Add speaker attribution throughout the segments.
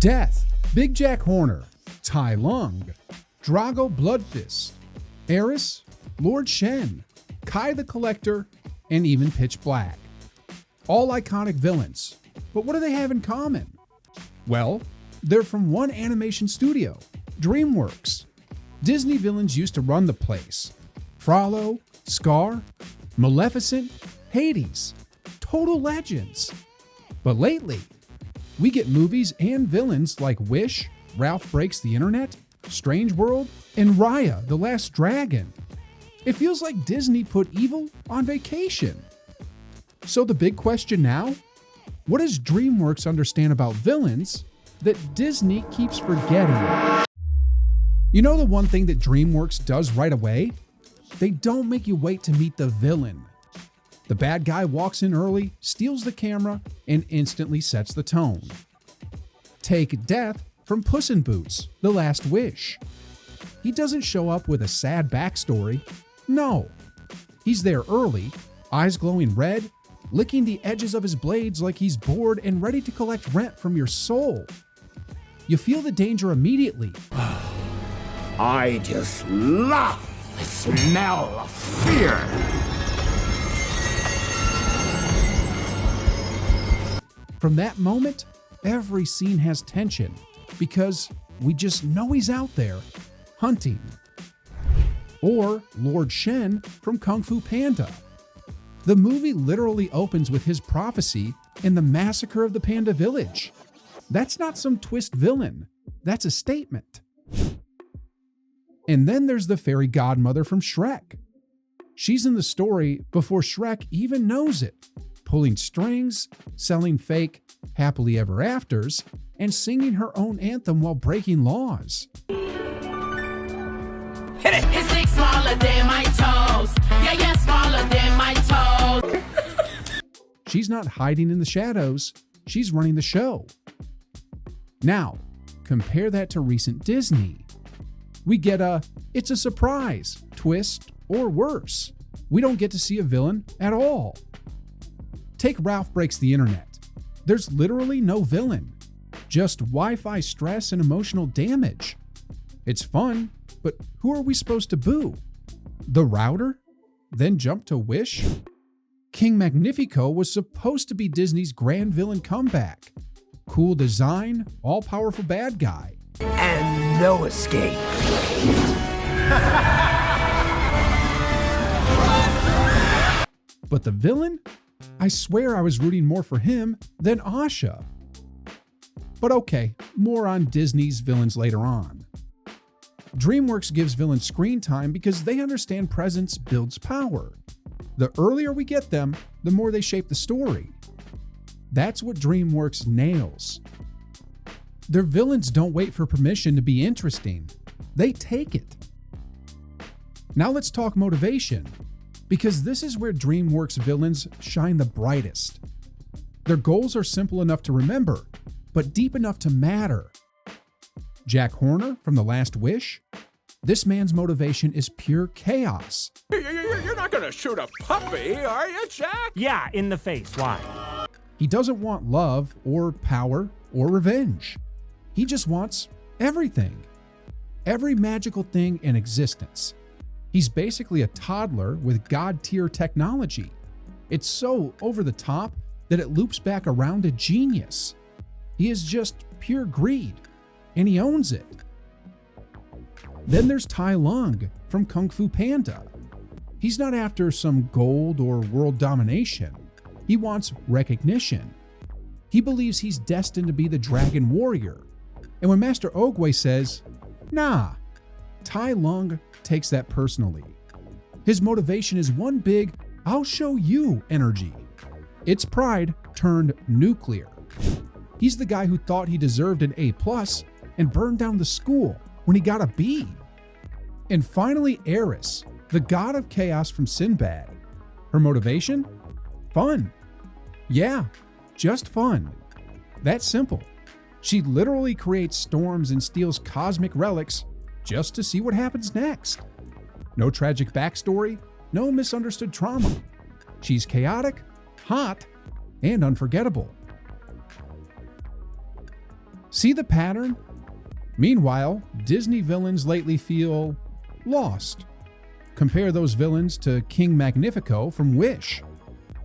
Speaker 1: Death, Big Jack Horner, Tai Lung, Drago Bloodfist, Eris, Lord Shen, Kai the Collector, and even Pitch Black. All iconic villains, but what do they have in common? Well, they're from one animation studio, DreamWorks. Disney villains used to run the place. Frollo, Scar, Maleficent, Hades, total legends. But lately, we get movies and villains like Wish, Ralph Breaks the Internet, Strange World, and Raya, the Last Dragon. It feels like Disney put evil on vacation. So the big question now, what does DreamWorks understand about villains that Disney keeps forgetting? You know the one thing that DreamWorks does right away? They don't make you wait to meet the villain. The bad guy walks in early, steals the camera, and instantly sets the tone. Take Death from Puss in Boots: The Last Wish. He doesn't show up with a sad backstory. No. He's there early, eyes glowing red, licking the edges of his blades like he's bored and ready to collect rent from your soul. You feel the danger immediately.
Speaker 2: I just love the smell of fear.
Speaker 1: From that moment, every scene has tension because we just know he's out there, hunting. Or Lord Shen from Kung Fu Panda. The movie literally opens with his prophecy and the massacre of the Panda Village. That's not some twist villain, that's a statement. And then there's the fairy godmother from Shrek. She's in the story before Shrek even knows it, pulling strings, selling fake happily ever afters, and singing her own anthem while breaking laws.
Speaker 3: Hit it! It's six smaller than my toes. Yeah, smaller than my toes.
Speaker 1: She's not hiding in the shadows, she's running the show. Now, compare that to recent Disney. We get it's a surprise, twist, or worse. We don't get to see a villain at all. Take Ralph Breaks the Internet. There's literally no villain, just Wi-Fi stress and emotional damage. It's fun, but who are we supposed to boo? The router? Then jump to Wish? King Magnifico was supposed to be Disney's grand villain comeback. Cool design, all-powerful bad guy.
Speaker 2: And no escape.
Speaker 1: But the villain? I swear I was rooting more for him than Asha. But okay, more on Disney's villains later on. DreamWorks gives villains screen time because they understand presence builds power. The earlier we get them, the more they shape the story. That's what DreamWorks nails. Their villains don't wait for permission to be interesting. They take it. Now let's talk motivation, because this is where DreamWorks villains shine the brightest. Their goals are simple enough to remember, but deep enough to matter. Jack Horner from The Last Wish? This man's motivation is pure chaos.
Speaker 4: You're not gonna shoot a puppy, are you, Jack?
Speaker 5: Yeah, in the face. Why?
Speaker 1: He doesn't want love or power or revenge. He just wants everything. Every magical thing in existence. He's basically a toddler with god-tier technology. It's so over the top that it loops back around to genius. He is just pure greed, and he owns it. Then there's Tai Lung from Kung Fu Panda. He's not after some gold or world domination. He wants recognition. He believes he's destined to be the Dragon Warrior. And when Master Oogway says, nah, Tai Lung takes that personally. His motivation is one big, I'll show you energy. It's pride turned nuclear. He's the guy who thought he deserved an A+ and burned down the school when he got a B. And finally, Eris, the god of chaos from Sinbad. Her motivation? Fun. Yeah, just fun. That's simple. She literally creates storms and steals cosmic relics just to see what happens next. No tragic backstory, no misunderstood trauma. She's chaotic, hot, and unforgettable. See the pattern? Meanwhile, Disney villains lately feel lost. Compare those villains to King Magnifico from Wish.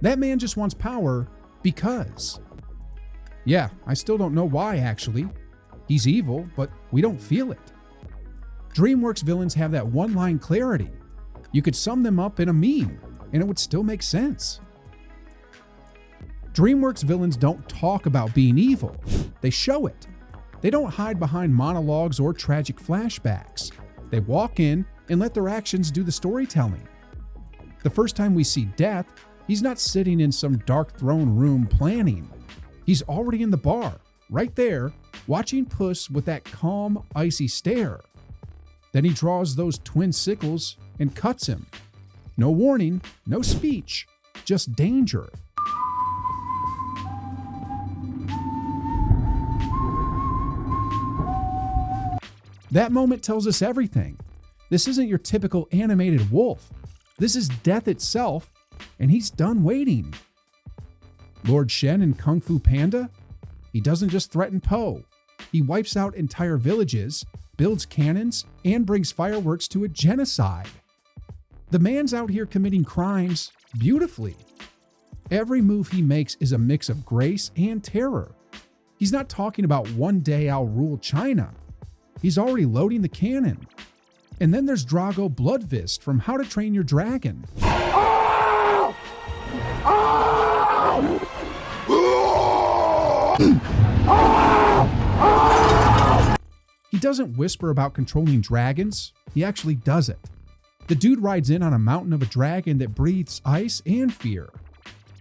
Speaker 1: That man just wants power because. Yeah, I still don't know why, actually. He's evil, but we don't feel it. DreamWorks villains have that one-line clarity. You could sum them up in a meme, and it would still make sense. DreamWorks villains don't talk about being evil. They show it. They don't hide behind monologues or tragic flashbacks. They walk in and let their actions do the storytelling. The first time we see Death, he's not sitting in some dark throne room planning. He's already in the bar, right there, watching Puss with that calm, icy stare. Then he draws those twin sickles and cuts him. No warning, no speech, just danger. That moment tells us everything. This isn't your typical animated wolf. This is death itself, and he's done waiting. Lord Shen in Kung Fu Panda? He doesn't just threaten Po. He wipes out entire villages, builds cannons, and brings fireworks to a genocide. The man's out here committing crimes beautifully. Every move he makes is a mix of grace and terror. He's not talking about one day I'll rule China. He's already loading the cannon. And then there's Drago Bloodfist from How to Train Your Dragon. He doesn't whisper about controlling dragons, he actually does it. The dude rides in on a mountain of a dragon that breathes ice and fear.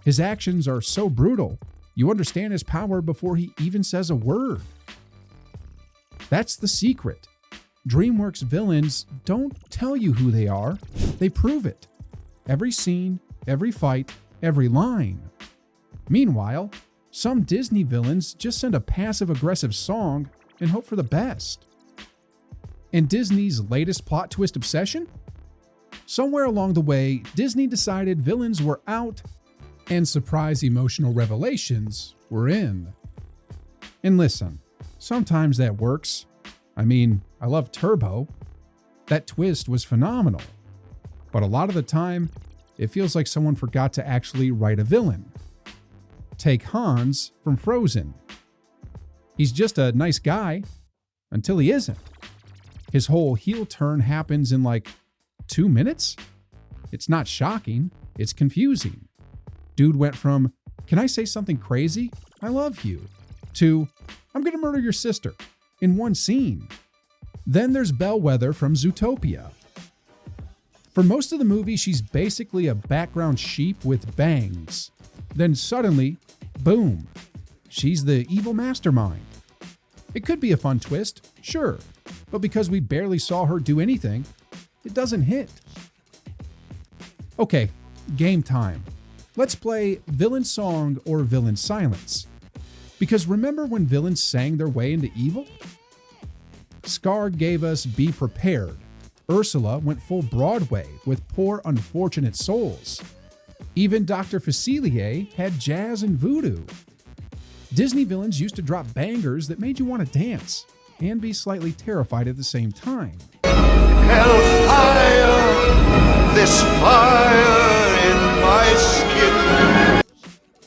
Speaker 1: His actions are so brutal, you understand his power before he even says a word. That's the secret. DreamWorks villains don't tell you who they are, they prove it. Every scene, every fight, every line. Meanwhile, some Disney villains just send a passive-aggressive song and hope for the best. And Disney's latest plot twist obsession? Somewhere along the way, Disney decided villains were out and surprise emotional revelations were in. And listen, sometimes that works. I mean, I love Turbo. That twist was phenomenal. But a lot of the time, it feels like someone forgot to actually write a villain. Take Hans from Frozen. He's just a nice guy until he isn't. His whole heel turn happens in like 2 minutes? It's not shocking, it's confusing. Dude went from, "Can I say something crazy? I love you," to, "I'm gonna murder your sister," in one scene. Then there's Bellwether from Zootopia. For most of the movie, she's basically a background sheep with bangs. Then suddenly, boom, she's the evil mastermind. It could be a fun twist, sure, but because we barely saw her do anything, it doesn't hit. Okay, game time. Let's play Villain Song or Villain Silence. Because remember when villains sang their way into evil? Scar gave us Be Prepared. Ursula went full Broadway with Poor Unfortunate Souls. Even Dr. Facilier had jazz and voodoo. Disney villains used to drop bangers that made you want to dance and be slightly terrified at the same time.
Speaker 5: Hellfire, this fire in my skin.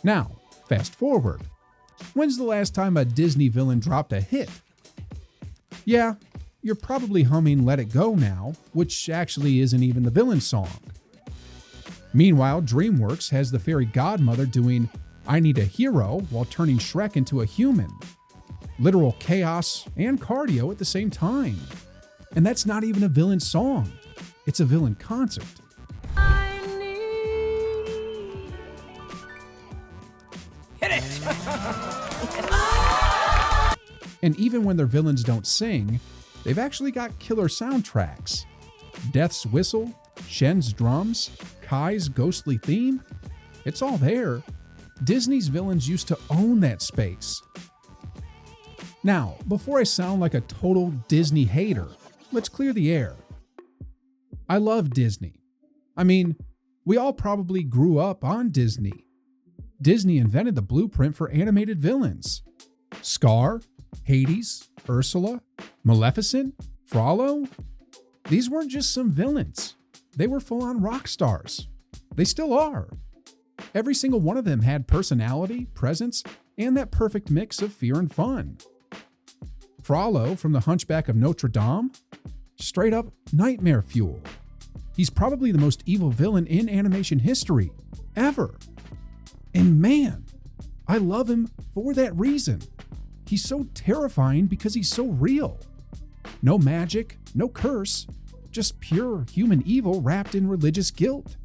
Speaker 1: Now, fast forward. When's the last time a Disney villain dropped a hit? Yeah, you're probably humming Let It Go now, which actually isn't even the villain song. Meanwhile, DreamWorks has the fairy godmother doing I Need a Hero while turning Shrek into a human. Literal chaos and cardio at the same time. And that's not even a villain song. It's a villain concert. And even when their villains don't sing, they've actually got killer soundtracks. Death's whistle, Shen's drums, Kai's ghostly theme. It's all there. Disney's villains used to own that space. Now, before I sound like a total Disney hater, let's clear the air. I love Disney. I mean, we all probably grew up on Disney. Disney invented the blueprint for animated villains. Scar, Hades, Ursula, Maleficent, Frollo. These weren't just some villains. They were full-on rock stars. They still are. Every single one of them had personality, presence, and that perfect mix of fear and fun. Frollo from The Hunchback of Notre Dame? Straight up nightmare fuel. He's probably the most evil villain in animation history, ever. And man, I love him for that reason. He's so terrifying because he's so real. No magic, no curse, just pure human evil wrapped in religious guilt.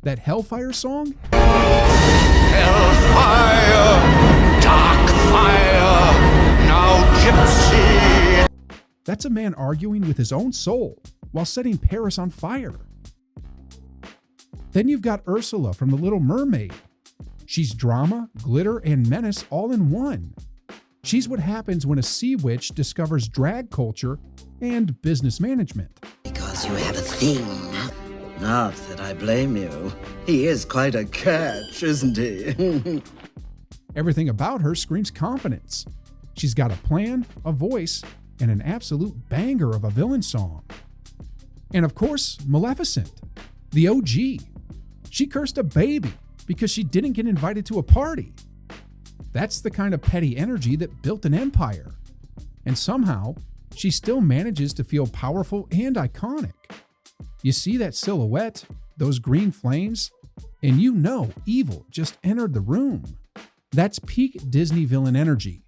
Speaker 1: That Hellfire song?
Speaker 5: Hellfire, dark fire, now gypsy.
Speaker 1: That's a man arguing with his own soul while setting Paris on fire. Then you've got Ursula from The Little Mermaid. She's drama, glitter, and menace all in one. She's what happens when a sea witch discovers drag culture and business management.
Speaker 6: Because you have a thing. Not that I blame you. He is quite a catch, isn't he?
Speaker 1: Everything about her screams confidence. She's got a plan, a voice, and an absolute banger of a villain song. And of course, Maleficent, the OG. She cursed a baby because she didn't get invited to a party. That's the kind of petty energy that built an empire. And somehow, she still manages to feel powerful and iconic. You see that silhouette, those green flames, and you know evil just entered the room. That's peak Disney villain energy.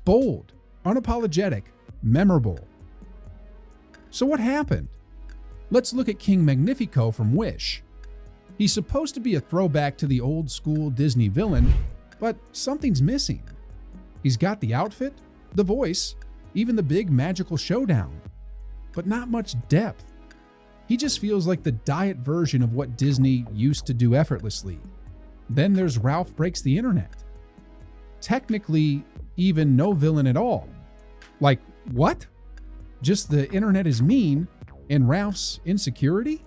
Speaker 1: Bold, unapologetic, memorable. So what happened? Let's look at King Magnifico from Wish. He's supposed to be a throwback to the old school Disney villain, but something's missing. He's got the outfit, the voice, even the big magical showdown, but not much depth. He just feels like the diet version of what Disney used to do effortlessly. Then there's Ralph Breaks the Internet. Technically, even no villain at all. Like, what? Just the internet is mean and Ralph's insecurity?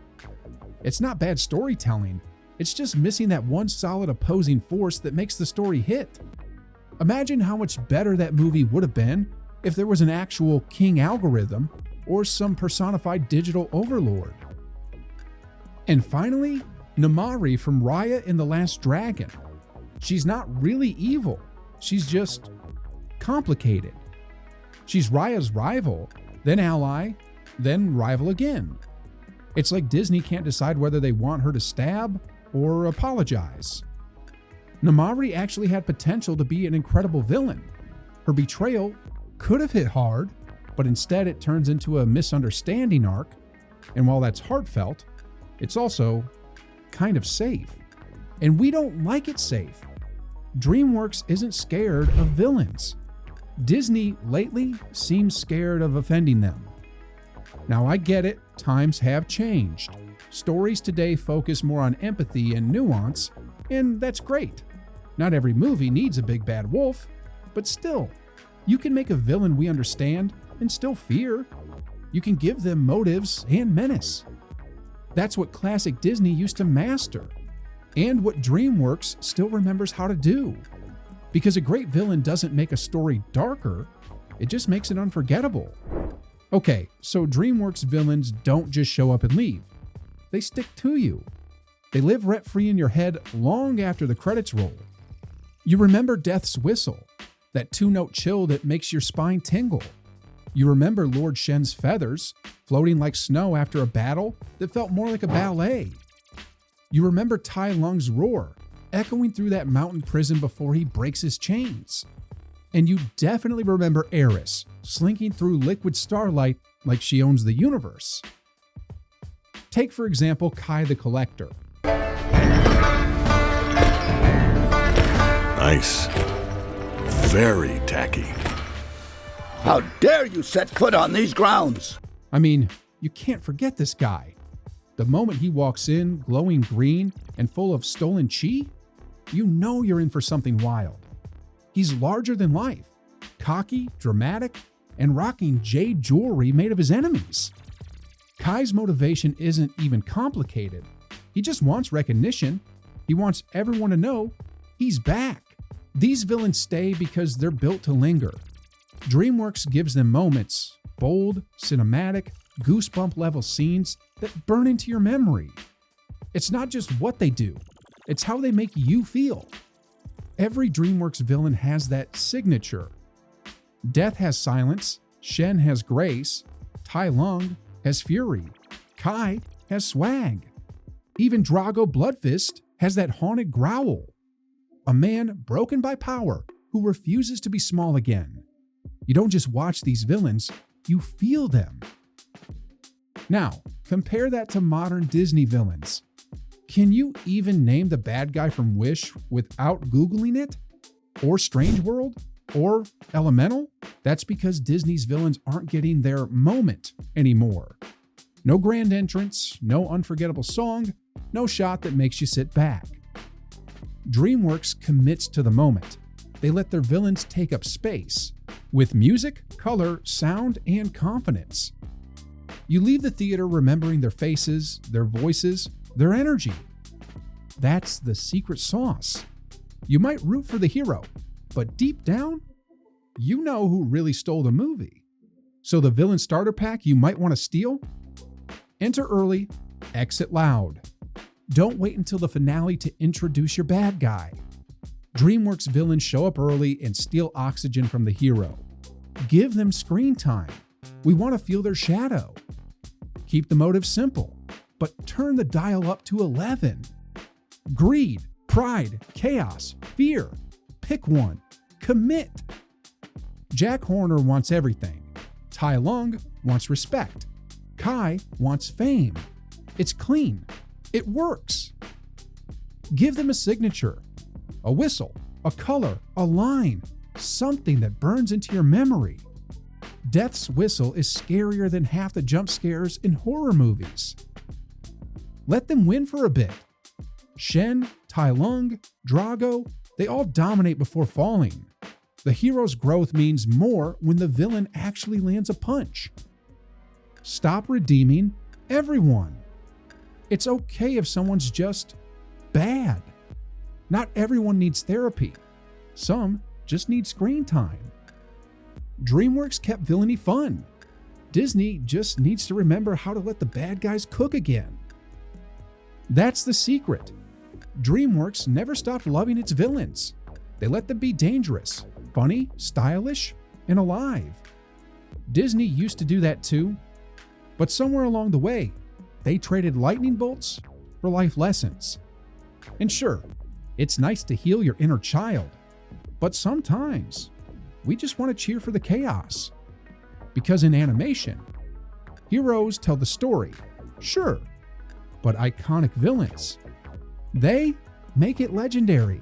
Speaker 1: It's not bad storytelling. It's just missing that one solid opposing force that makes the story hit. Imagine how much better that movie would have been if there was an actual king algorithm or some personified digital overlord. And finally, Namari from Raya and the Last Dragon. She's not really evil. She's just complicated. She's Raya's rival, then ally, then rival again. It's like Disney can't decide whether they want her to stab or apologize. Namari actually had potential to be an incredible villain. Her betrayal could have hit hard, but instead it turns into a misunderstanding arc, and while that's heartfelt, it's also kind of safe. And we don't like it safe. DreamWorks isn't scared of villains. Disney lately seems scared of offending them. Now I get it, times have changed. Stories today focus more on empathy and nuance, and that's great. Not every movie needs a big bad wolf, but still, you can make a villain we understand and still fear. You can give them motives and menace. That's what classic Disney used to master, and what DreamWorks still remembers how to do. Because a great villain doesn't make a story darker, it just makes it unforgettable. Okay, so DreamWorks villains don't just show up and leave. They stick to you. They live rent-free in your head long after the credits roll. You remember Death's Whistle, that two-note chill that makes your spine tingle. You remember Lord Shen's feathers, floating like snow after a battle that felt more like a ballet. You remember Tai Lung's roar, echoing through that mountain prison before he breaks his chains. And you definitely remember Eris, slinking through liquid starlight like she owns the universe. Take, for example, Kai the Collector.
Speaker 7: Nice. Very tacky.
Speaker 2: How dare you set foot on these grounds?
Speaker 1: I mean, you can't forget this guy. The moment he walks in, glowing green and full of stolen chi, you know you're in for something wild. He's larger than life, cocky, dramatic, and rocking jade jewelry made of his enemies. Kai's motivation isn't even complicated. He just wants recognition. He wants everyone to know he's back. These villains stay because they're built to linger. DreamWorks gives them moments, bold, cinematic, goosebump level scenes that burn into your memory. It's not just what they do, it's how they make you feel. Every DreamWorks villain has that signature. Death has silence, Shen has grace, Tai Lung has fury, Kai has swag. Even Drago Bloodfist has that haunted growl. A man broken by power who refuses to be small again. You don't just watch these villains, you feel them. Now, compare that to modern Disney villains. Can you even name the bad guy from Wish without Googling it? Or Strange World? Or Elemental? That's because Disney's villains aren't getting their moment anymore. No grand entrance, no unforgettable song, no shot that makes you sit back. DreamWorks commits to the moment. They let their villains take up space with music, color, sound, and confidence. You leave the theater remembering their faces, their voices, their energy. That's the secret sauce. You might root for the hero, but deep down, you know who really stole the movie. So the villain starter pack you might want to steal? Enter early, exit loud. Don't wait until the finale to introduce your bad guy. DreamWorks villains show up early and steal oxygen from the hero. Give them screen time. We want to feel their shadow. Keep the motive simple, but turn the dial up to 11. Greed, pride, chaos, fear. Pick one. Commit. Jack Horner wants everything. Tai Lung wants respect. Kai wants fame. It's clean. It works. Give them a signature, a whistle, a color, a line, something that burns into your memory. Death's whistle is scarier than half the jump scares in horror movies. Let them win for a bit. Shen, Tai Lung, Drago, they all dominate before falling. The hero's growth means more when the villain actually lands a punch. Stop redeeming everyone. It's okay if someone's just bad. Not everyone needs therapy. Some just need screen time. DreamWorks kept villainy fun. Disney just needs to remember how to let the bad guys cook again. That's the secret. DreamWorks never stopped loving its villains. They let them be dangerous, funny, stylish, and alive. Disney used to do that too, but somewhere along the way, they traded lightning bolts for life lessons. And sure, it's nice to heal your inner child, but sometimes we just want to cheer for the chaos. Because in animation, heroes tell the story, sure, but iconic villains, they make it legendary.